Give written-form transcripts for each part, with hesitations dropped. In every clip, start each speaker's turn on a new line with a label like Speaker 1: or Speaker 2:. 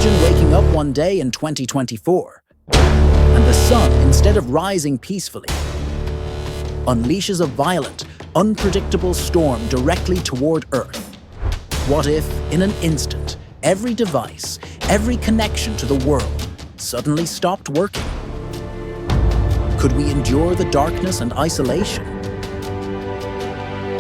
Speaker 1: Imagine waking up one day in 2024, and the sun, instead of rising peacefully, unleashes a violent, unpredictable storm directly toward Earth. What if, in an instant, every device, every connection to the world suddenly stopped working? Could we endure the darkness and isolation?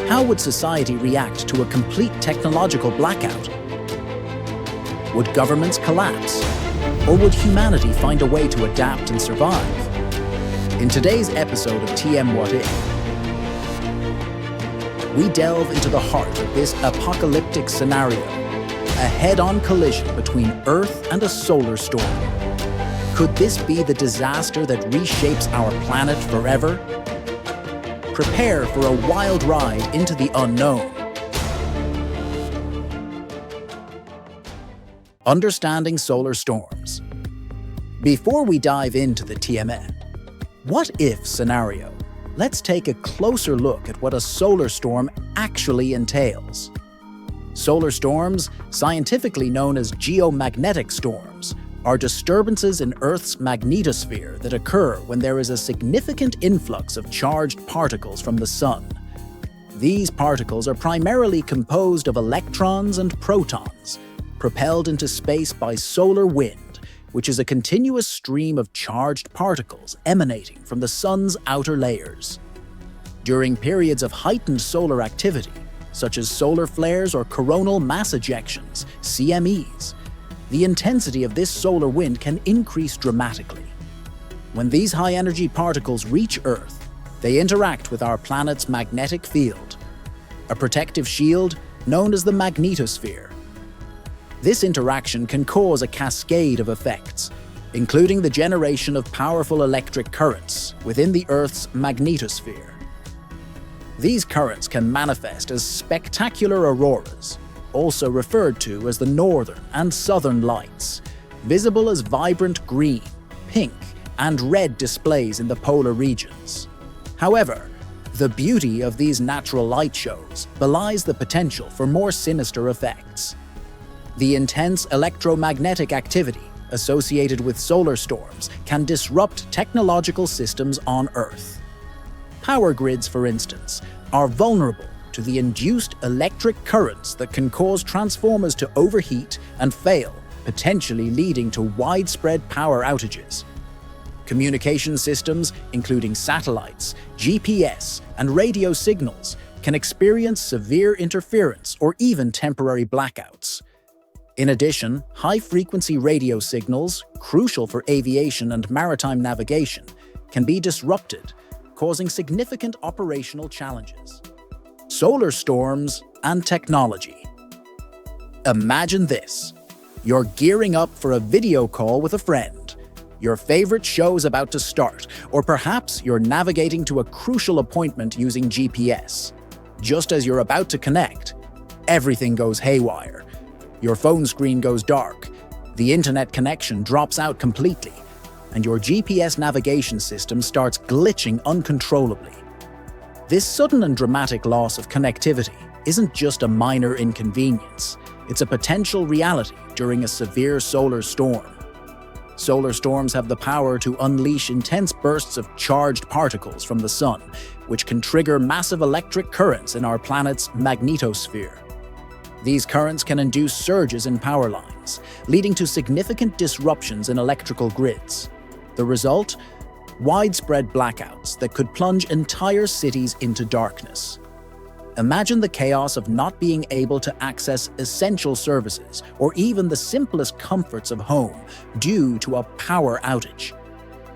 Speaker 1: How would society react to a complete technological blackout? Would governments collapse? Or would humanity find a way to adapt and survive? In today's episode of TM What If, we delve into the heart of this apocalyptic scenario, a head-on collision between Earth and a solar storm. Could this be the disaster that reshapes our planet forever? Prepare for a wild ride into the unknown. Understanding solar storms. Before we dive into the TMN, what if scenario? Let's take a closer look at what a solar storm actually entails. Solar storms, scientifically known as geomagnetic storms, are disturbances in Earth's magnetosphere that occur when there is a significant influx of charged particles from the Sun. These particles are primarily composed of electrons and protons, propelled into space by solar wind, which is a continuous stream of charged particles emanating from the Sun's outer layers. During periods of heightened solar activity, such as solar flares or coronal mass ejections, CMEs, the intensity of this solar wind can increase dramatically. When these high-energy particles reach Earth, they interact with our planet's magnetic field, a protective shield known as the magnetosphere. This interaction can cause a cascade of effects, including the generation of powerful electric currents within the Earth's magnetosphere. These currents can manifest as spectacular auroras, also referred to as the northern and southern lights, visible as vibrant green, pink, and red displays in the polar regions. However, the beauty of these natural light shows belies the potential for more sinister effects. The intense electromagnetic activity associated with solar storms can disrupt technological systems on Earth. Power grids, for instance, are vulnerable to the induced electric currents that can cause transformers to overheat and fail, potentially leading to widespread power outages. Communication systems, including satellites, GPS, and radio signals, can experience severe interference or even temporary blackouts. In addition, high-frequency radio signals, crucial for aviation and maritime navigation, can be disrupted, causing significant operational challenges. Solar storms and technology. Imagine this. You're gearing up for a video call with a friend. Your favorite show's about to start, or perhaps you're navigating to a crucial appointment using GPS. Just as you're about to connect, everything goes haywire. Your phone screen goes dark, the internet connection drops out completely, and your GPS navigation system starts glitching uncontrollably. This sudden and dramatic loss of connectivity isn't just a minor inconvenience, it's a potential reality during a severe solar storm. Solar storms have the power to unleash intense bursts of charged particles from the Sun, which can trigger massive electric currents in our planet's magnetosphere. These currents can induce surges in power lines, leading to significant disruptions in electrical grids. The result? Widespread blackouts that could plunge entire cities into darkness. Imagine the chaos of not being able to access essential services or even the simplest comforts of home due to a power outage.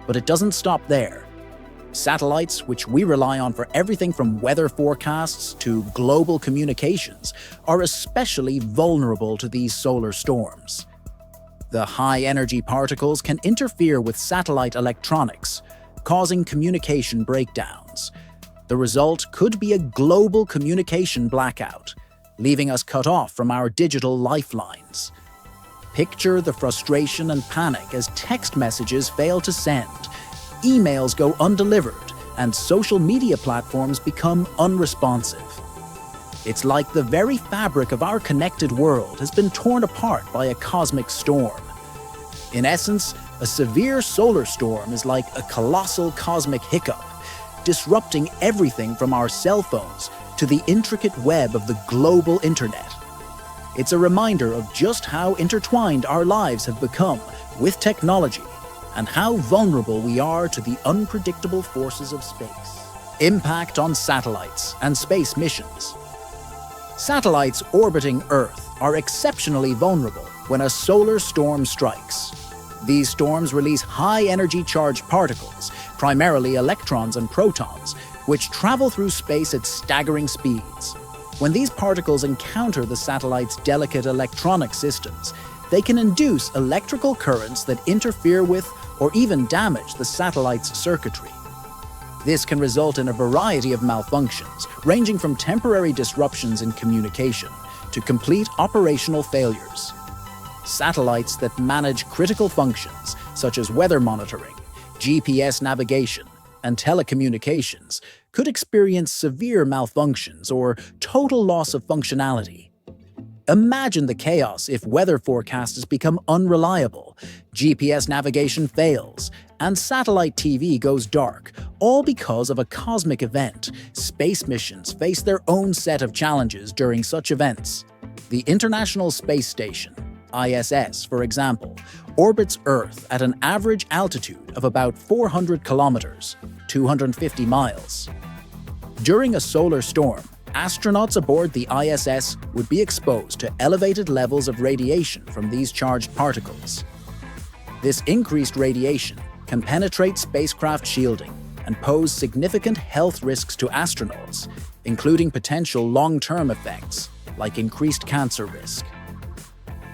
Speaker 1: But it doesn't stop there. Satellites, which we rely on for everything from weather forecasts to global communications, are especially vulnerable to these solar storms. The high-energy particles can interfere with satellite electronics, causing communication breakdowns. The result could be a global communication blackout, leaving us cut off from our digital lifelines. Picture the frustration and panic as text messages fail to send, emails go undelivered, and social media platforms become unresponsive. It's like the very fabric of our connected world has been torn apart by a cosmic storm, In essence, a severe solar storm is like a colossal cosmic hiccup, disrupting everything from our cell phones to the intricate web of the global internet. It's a reminder of just how intertwined our lives have become with technology and how vulnerable we are to the unpredictable forces of space. Impact on satellites and space missions. Satellites orbiting Earth are exceptionally vulnerable when a solar storm strikes. These storms release high-energy charged particles, primarily electrons and protons, which travel through space at staggering speeds. When these particles encounter the satellite's delicate electronic systems, they can induce electrical currents that interfere with or even damage the satellite's circuitry. This can result in a variety of malfunctions, ranging from temporary disruptions in communication to complete operational failures. Satellites that manage critical functions, such as weather monitoring, GPS navigation, and telecommunications, could experience severe malfunctions or total loss of functionality. Imagine the chaos if weather forecasts become unreliable, GPS navigation fails, and satellite TV goes dark, all because of a cosmic event. Space missions face their own set of challenges during such events. The International Space Station, ISS, for example, orbits Earth at an average altitude of about 400 kilometers, 250 miles. During a solar storm, astronauts aboard the ISS would be exposed to elevated levels of radiation from these charged particles. This increased radiation can penetrate spacecraft shielding and pose significant health risks to astronauts, including potential long-term effects like increased cancer risk.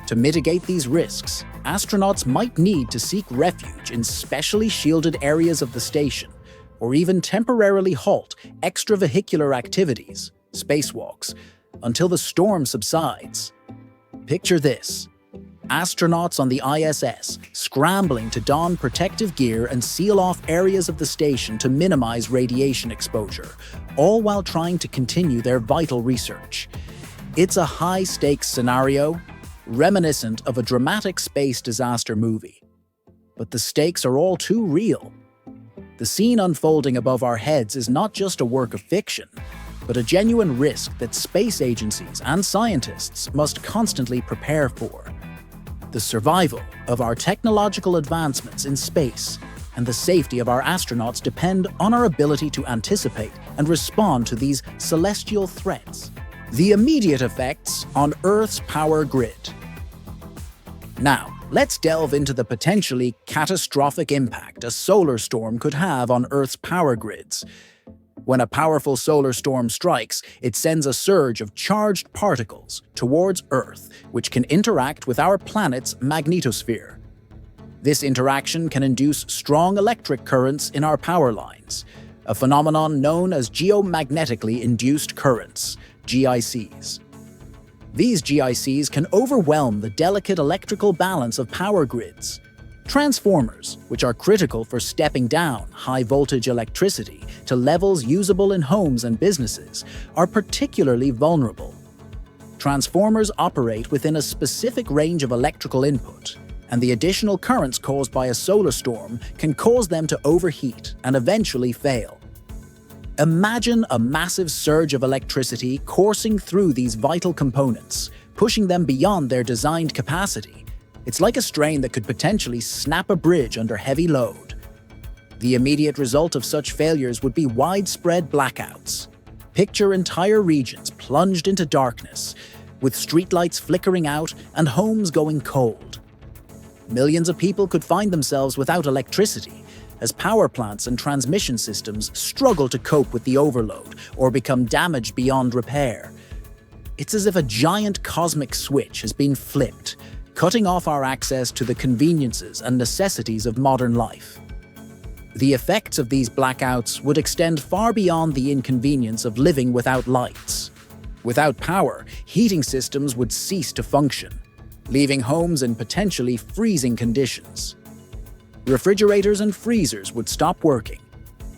Speaker 1: To mitigate these risks, astronauts might need to seek refuge in specially shielded areas of the station, or even temporarily halt extravehicular activities, spacewalks, until the storm subsides. Picture this: astronauts on the ISS scrambling to don protective gear and seal off areas of the station to minimize radiation exposure, all while trying to continue their vital research. It's a high-stakes scenario, reminiscent of a dramatic space disaster movie. But the stakes are all too real. The scene unfolding above our heads is not just a work of fiction, but a genuine risk that space agencies and scientists must constantly prepare for. The survival of our technological advancements in space and the safety of our astronauts depend on our ability to anticipate and respond to these celestial threats. The immediate effects on Earth's power grid. Now, let's delve into the potentially catastrophic impact a solar storm could have on Earth's power grids. When a powerful solar storm strikes, it sends a surge of charged particles towards Earth, which can interact with our planet's magnetosphere. This interaction can induce strong electric currents in our power lines, a phenomenon known as geomagnetically induced currents, GICs. These GICs can overwhelm the delicate electrical balance of power grids. Transformers, which are critical for stepping down high-voltage electricity to levels usable in homes and businesses, are particularly vulnerable. Transformers operate within a specific range of electrical input, and the additional currents caused by a solar storm can cause them to overheat and eventually fail. Imagine a massive surge of electricity coursing through these vital components, pushing them beyond their designed capacity. It's like a strain that could potentially snap a bridge under heavy load. The immediate result of such failures would be widespread blackouts. Picture entire regions plunged into darkness, with streetlights flickering out and homes going cold. Millions of people could find themselves without electricity, as power plants and transmission systems struggle to cope with the overload or become damaged beyond repair. It's as if a giant cosmic switch has been flipped, cutting off our access to the conveniences and necessities of modern life. The effects of these blackouts would extend far beyond the inconvenience of living without lights. Without power, heating systems would cease to function, leaving homes in potentially freezing conditions. Refrigerators and freezers would stop working,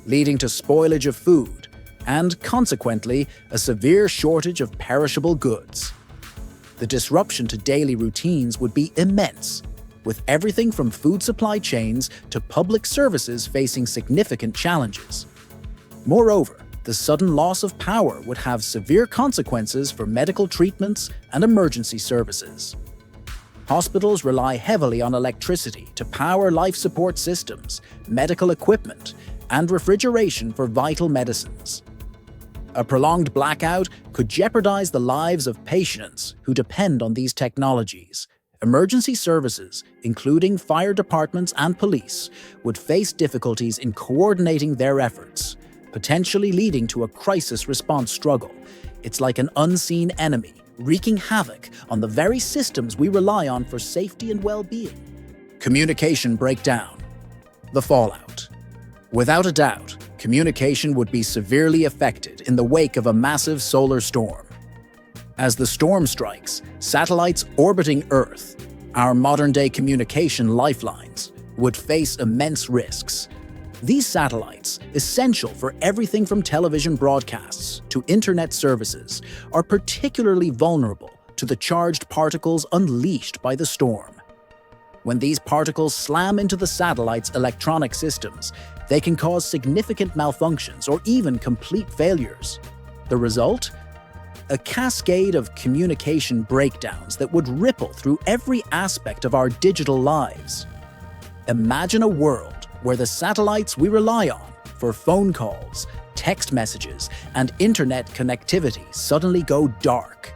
Speaker 1: leading to spoilage of food and, consequently, a severe shortage of perishable goods. The disruption to daily routines would be immense, with everything from food supply chains to public services facing significant challenges. Moreover, the sudden loss of power would have severe consequences for medical treatments and emergency services. Hospitals rely heavily on electricity to power life support systems, medical equipment, and refrigeration for vital medicines. A prolonged blackout could jeopardize the lives of patients who depend on these technologies. Emergency services, including fire departments and police, would face difficulties in coordinating their efforts, potentially leading to a crisis response struggle. It's like an unseen enemy, wreaking havoc on the very systems we rely on for safety and well-being. Communication breakdown. The fallout. Without a doubt, communication would be severely affected in the wake of a massive solar storm. As the storm strikes, satellites orbiting Earth, our modern-day communication lifelines, would face immense risks. These satellites, essential for everything from television broadcasts to internet services, are particularly vulnerable to the charged particles unleashed by the storm. When these particles slam into the satellite's electronic systems, they can cause significant malfunctions or even complete failures. The result? A cascade of communication breakdowns that would ripple through every aspect of our digital lives. Imagine a world where the satellites we rely on for phone calls, text messages, and internet connectivity suddenly go dark.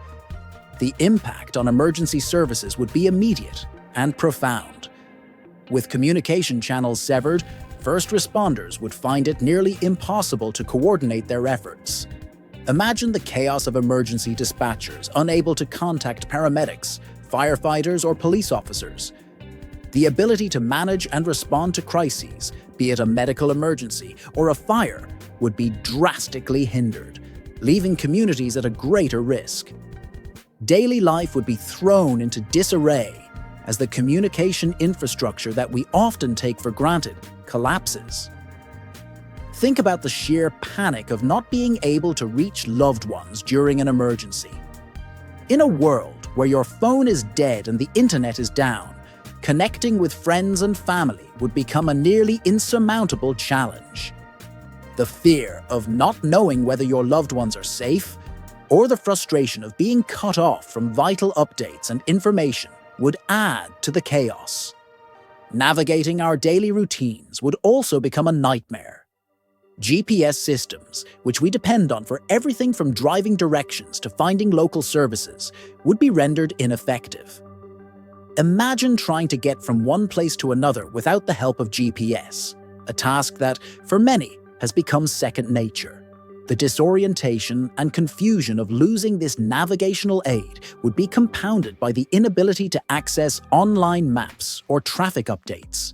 Speaker 1: The impact on emergency services would be immediate and profound. With communication channels severed, first responders would find it nearly impossible to coordinate their efforts. Imagine the chaos of emergency dispatchers unable to contact paramedics, firefighters, or police officers. The ability to manage and respond to crises, be it a medical emergency or a fire, would be drastically hindered, leaving communities at a greater risk. Daily life would be thrown into disarray as the communication infrastructure that we often take for granted collapses. Think about the sheer panic of not being able to reach loved ones during an emergency. In a world where your phone is dead and the internet is down, connecting with friends and family would become a nearly insurmountable challenge. The fear of not knowing whether your loved ones are safe, or the frustration of being cut off from vital updates and information would add to the chaos. Navigating our daily routines would also become a nightmare. GPS systems, which we depend on for everything from driving directions to finding local services, would be rendered ineffective. Imagine trying to get from one place to another without the help of GPS, a task that, for many, has become second nature. The disorientation and confusion of losing this navigational aid would be compounded by the inability to access online maps or traffic updates.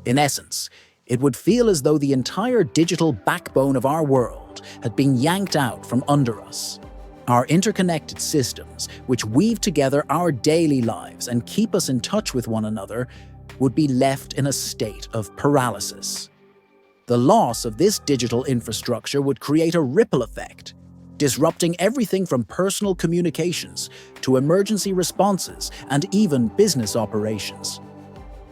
Speaker 1: In essence, it would feel as though the entire digital backbone of our world had been yanked out from under us. Our interconnected systems, which weave together our daily lives and keep us in touch with one another, would be left in a state of paralysis. The loss of this digital infrastructure would create a ripple effect, disrupting everything from personal communications to emergency responses and even business operations.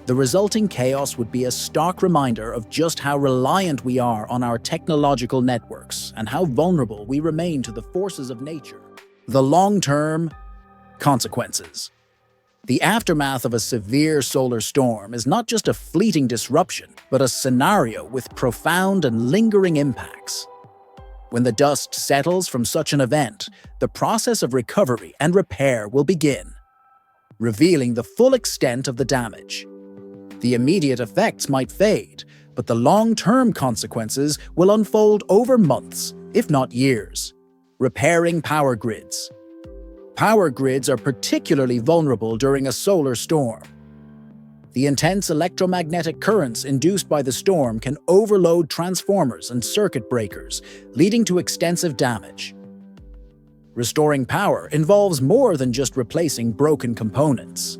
Speaker 1: The resulting chaos would be a stark reminder of just how reliant we are on our technological networks and how vulnerable we remain to the forces of nature. The long-term consequences. The aftermath of a severe solar storm is not just a fleeting disruption, but a scenario with profound and lingering impacts. When the dust settles from such an event, the process of recovery and repair will begin, revealing the full extent of the damage. The immediate effects might fade, but the long-term consequences will unfold over months, if not years. Repairing power grids. Power grids are particularly vulnerable during a solar storm. The intense electromagnetic currents induced by the storm can overload transformers and circuit breakers, leading to extensive damage. Restoring power involves more than just replacing broken components.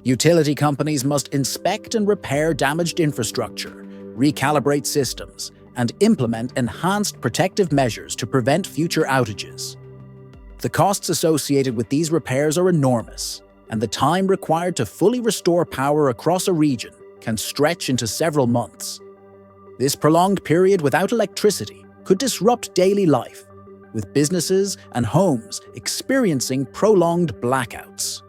Speaker 1: Utility companies must inspect and repair damaged infrastructure, recalibrate systems, and implement enhanced protective measures to prevent future outages. The costs associated with these repairs are enormous, and the time required to fully restore power across a region can stretch into several months. This prolonged period without electricity could disrupt daily life, with businesses and homes experiencing prolonged blackouts.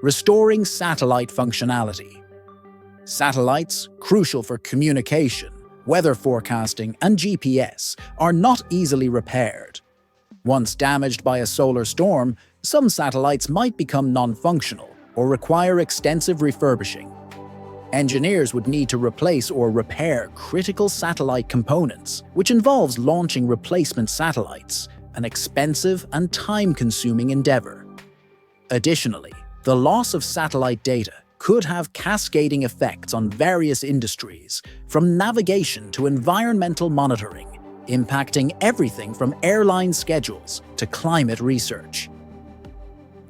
Speaker 1: Restoring satellite functionality. Satellites, crucial for communication, weather forecasting, and GPS, are not easily repaired. Once damaged by a solar storm, some satellites might become non-functional or require extensive refurbishing. Engineers would need to replace or repair critical satellite components, which involves launching replacement satellites, an expensive and time-consuming endeavor. Additionally, the loss of satellite data could have cascading effects on various industries, from navigation to environmental monitoring, impacting everything from airline schedules to climate research.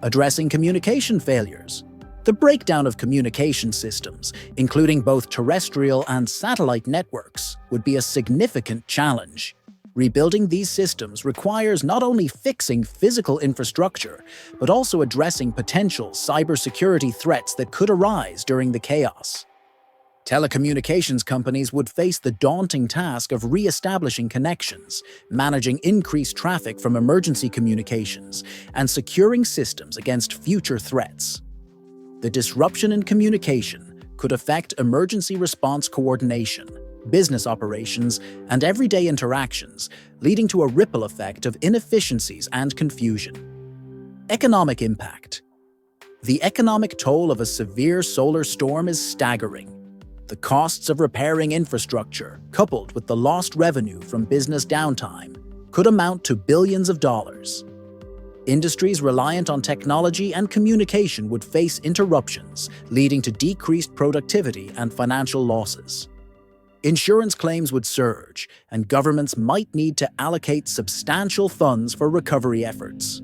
Speaker 1: Addressing communication failures. The breakdown of communication systems, including both terrestrial and satellite networks, would be a significant challenge. Rebuilding these systems requires not only fixing physical infrastructure, but also addressing potential cybersecurity threats that could arise during the chaos. Telecommunications companies would face the daunting task of re-establishing connections, managing increased traffic from emergency communications, and securing systems against future threats. The disruption in communication could affect emergency response coordination, business operations, and everyday interactions, leading to a ripple effect of inefficiencies and confusion. Economic impact. The economic toll of a severe solar storm is staggering. The costs of repairing infrastructure, coupled with the lost revenue from business downtime, could amount to billions of dollars. Industries reliant on technology and communication would face interruptions, leading to decreased productivity and financial losses. Insurance claims would surge, and governments might need to allocate substantial funds for recovery efforts.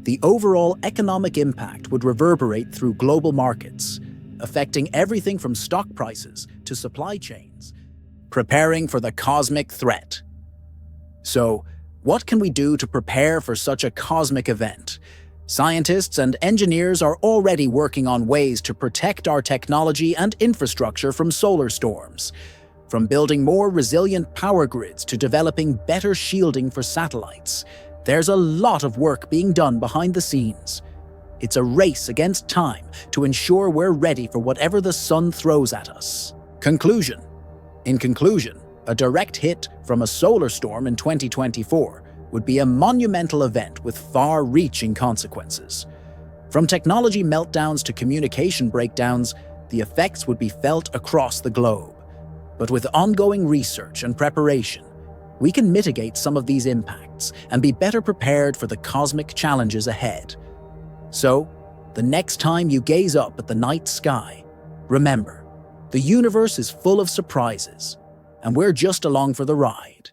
Speaker 1: The overall economic impact would reverberate through global markets, affecting everything from stock prices to supply chains. Preparing for the cosmic threat. So, what can we do to prepare for such a cosmic event? Scientists and engineers are already working on ways to protect our technology and infrastructure from solar storms. From building more resilient power grids to developing better shielding for satellites, there's a lot of work being done behind the scenes. It's a race against time to ensure we're ready for whatever the sun throws at us. Conclusion. In conclusion, a direct hit from a solar storm in 2024 would be a monumental event with far-reaching consequences. From technology meltdowns to communication breakdowns, the effects would be felt across the globe. But with ongoing research and preparation, we can mitigate some of these impacts and be better prepared for the cosmic challenges ahead. So, the next time you gaze up at the night sky, remember, the universe is full of surprises, and we're just along for the ride.